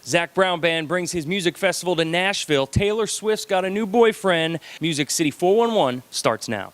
Zach Brown Band brings his music festival to Nashville. Taylor Swift's got a new boyfriend. Music City 411 starts now.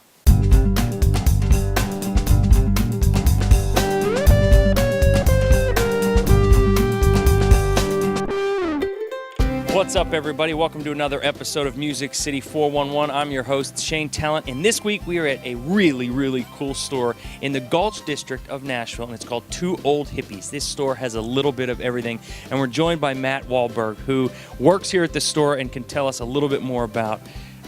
What's up, everybody? Welcome to another episode of Music City 411. I'm your host, Shane Tallant, and this week we are at a really cool store in the Gulch district of Nashville, and it's called Two Old Hippies. This store has a little bit of everything, and we're joined by Matt Wahlberg, who works here at the store and can tell us a little bit more about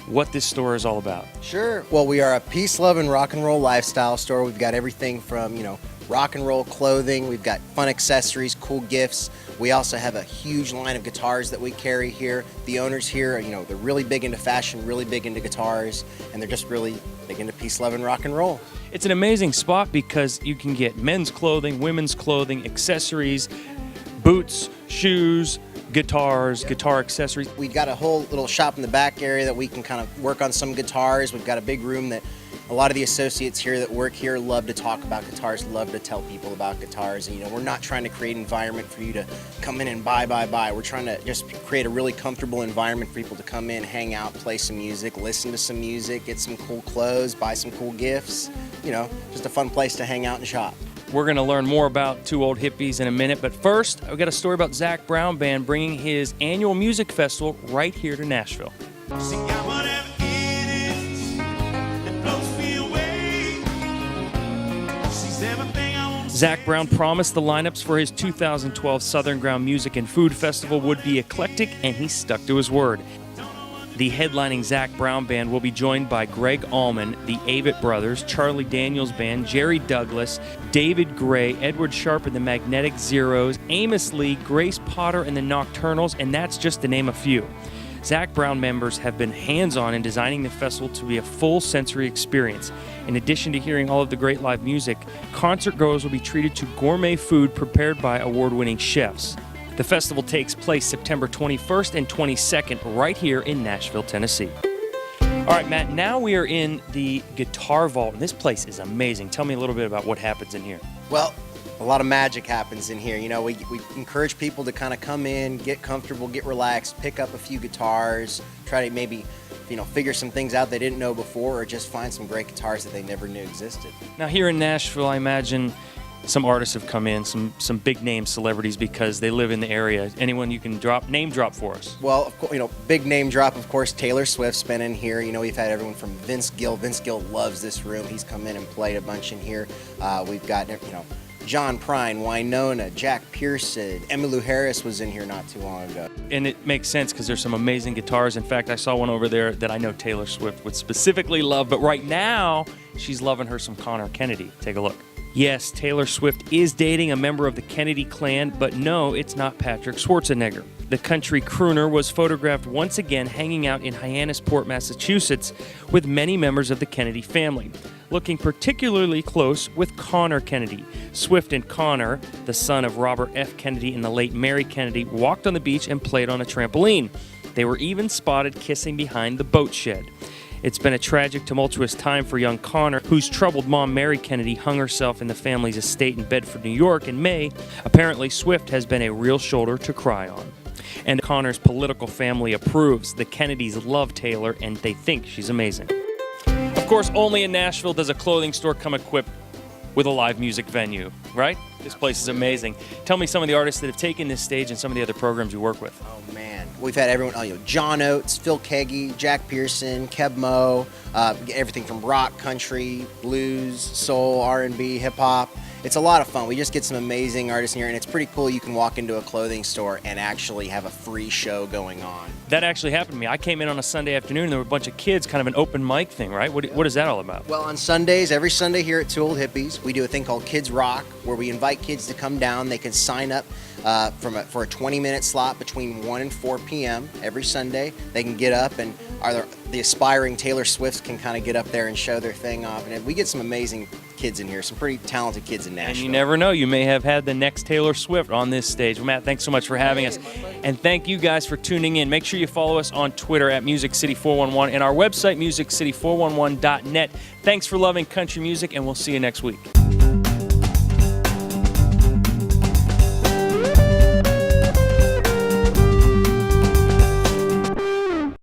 what this store is all about. Sure. Well, we are a peace, love, and rock and roll lifestyle store. We've got everything from, rock and roll clothing. We've got fun accessories, cool gifts. We also have a huge line of guitars that we carry here. The owners here, they're really big into fashion, really big into guitars, and they're just really big into peace, love, and rock and roll. It's an amazing spot because you can get men's clothing, women's clothing, accessories, boots, shoes, guitars, guitar accessories. We've got a whole little shop in the back area that we can kind of work on some guitars. We've got a big room that a lot of the associates here that work here love to talk about guitars, love to tell people about guitars. And, we're not trying to create an environment for you to come in and buy. We're trying to just create a really comfortable environment for people to come in, hang out, play some music, listen to some music, get some cool clothes, buy some cool gifts. Just a fun place to hang out and shop. We're going to learn more about Two Old Hippies in a minute, but first, I've got a story about Zach Brown Band bringing his annual music festival right here to Nashville. Zach Brown promised the lineups for his 2012 Southern Ground Music and Food Festival would be eclectic, and he stuck to his word. The headlining Zach Brown Band will be joined by Greg Allman, the Avett Brothers, Charlie Daniels Band, Jerry Douglas, David Gray, Edward Sharpe and the Magnetic Zeros, Amos Lee, Grace Potter and the Nocturnals, and that's just to name a few. Zach Brown members have been hands-on in designing the festival to be a full sensory experience. In addition to hearing all of the great live music, concert goers will be treated to gourmet food prepared by award-winning chefs. The festival takes place September 21st and 22nd right here in Nashville, Tennessee. All right, Matt, now we are in the Guitar Vault, and this place is amazing. Tell me a little bit about what happens in here. Well, a lot of magic happens in here. We encourage people to kind of come in, get comfortable, get relaxed, pick up a few guitars, try to maybe, figure some things out they didn't know before, or just find some great guitars that they never knew existed. Now here in Nashville, I imagine some artists have come in, some big name celebrities because they live in the area. Anyone you can name drop for us? Well, of course, big name drop, of course, Taylor Swift's been in here. We've had everyone from Vince Gill. Vince Gill loves this room. He's come in and played a bunch in here. We've got, John Prine, Winona, Jack Pearson, Emmylou Harris was in here not too long ago. And it makes sense because there's some amazing guitars. In fact, I saw one over there that I know Taylor Swift would specifically love, but right now, she's loving her some Connor Kennedy. Take a look. Yes, Taylor Swift is dating a member of the Kennedy clan, but no, it's not Patrick Schwarzenegger. The country crooner was photographed once again hanging out in Hyannisport, Massachusetts, with many members of the Kennedy family, looking particularly close with Connor Kennedy. Swift and Connor, the son of Robert F. Kennedy and the late Mary Kennedy, walked on the beach and played on a trampoline. They were even spotted kissing behind the boat shed. It's been a tragic, tumultuous time for young Connor, whose troubled mom, Mary Kennedy, hung herself in the family's estate in Bedford, New York in May. Apparently, Swift has been a real shoulder to cry on. And Connor's political family approves. The Kennedys love Taylor, and they think she's amazing. Of course, only in Nashville does a clothing store come equipped with a live music venue, right? This place is amazing. Tell me some of the artists that have taken this stage and some of the other programs you work with. Oh, man. We've had everyone, John Oates, Phil Keggy, Jack Pearson, Keb Mo, everything from rock, country, blues, soul, R&B, hip-hop. It's a lot of fun. We just get some amazing artists in here, and it's pretty cool. You can walk into a clothing store and actually have a free show going on. That actually happened to me. I came in on a Sunday afternoon, and there were a bunch of kids, kind of an open mic thing, right? What is that all about? Well, on Sundays, every Sunday here at Two Old Hippies, we do a thing called Kids Rock, where we invite kids to come down. They can sign up for a 20-minute slot between 1 and 4 p.m. every Sunday. They can get up, and the aspiring Taylor Swifts can kind of get up there and show their thing off. And we get some amazing kids in here, some pretty talented kids in Nashville. And you never know, you may have had the next Taylor Swift on this stage. Well, Matt, thanks so much for having us. And thank you guys for tuning in. Make sure you follow us on Twitter at Music City 411 and our website, musiccity411.net. Thanks for loving country music, and we'll see you next week.